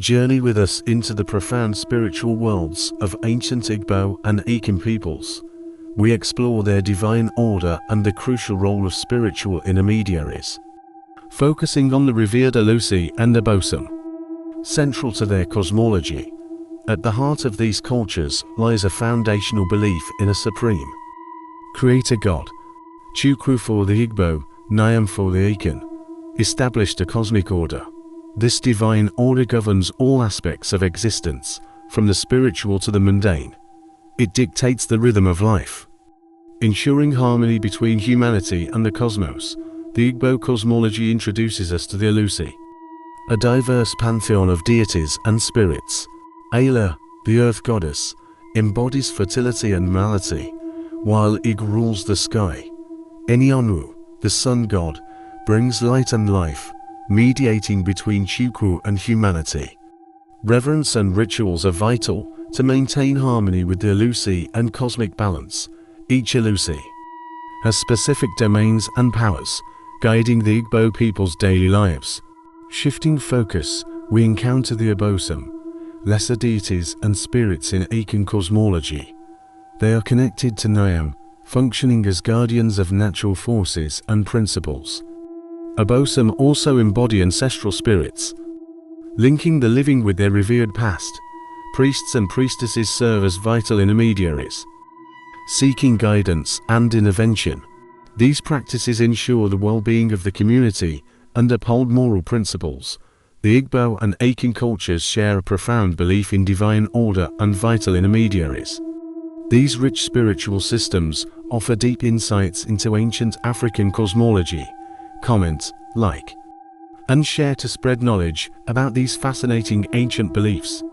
Journey with us into the profound spiritual worlds of ancient Igbo and Akan peoples. We explore their divine order and the crucial role of spiritual intermediaries, focusing on the revered Alusi and Abosom. Central to their cosmology, at the heart of these cultures lies a foundational belief in a supreme creator god. Chukwu for the Igbo, Nyam for the Akan, established a cosmic order. This divine order governs all aspects of existence, from the spiritual to the mundane. It dictates the rhythm of life, ensuring harmony between humanity and the cosmos. The Igbo cosmology introduces us to the Alusi, a diverse pantheon of deities and spirits. Ala, the earth goddess, embodies fertility and malady, while Ig rules the sky. Enionwu, the sun god, brings light and life, mediating between Chukwu and humanity. Reverence and rituals are vital to maintain harmony with the Alusi and cosmic balance. Each Alusi has specific domains and powers, guiding the Igbo people's daily lives. Shifting focus, we encounter the Abosom, lesser deities and spirits in Akan cosmology. They are connected to Nyam, functioning as guardians of natural forces and principles. Abosom also embody ancestral spirits, linking the living with their revered past. Priests and priestesses serve as vital intermediaries, seeking guidance and intervention. These practices ensure the well-being of the community and uphold moral principles. The Igbo and Akan cultures share a profound belief in divine order and vital intermediaries. These rich spiritual systems offer deep insights into ancient African cosmology. Comment, like, and share to spread knowledge about these fascinating ancient beliefs.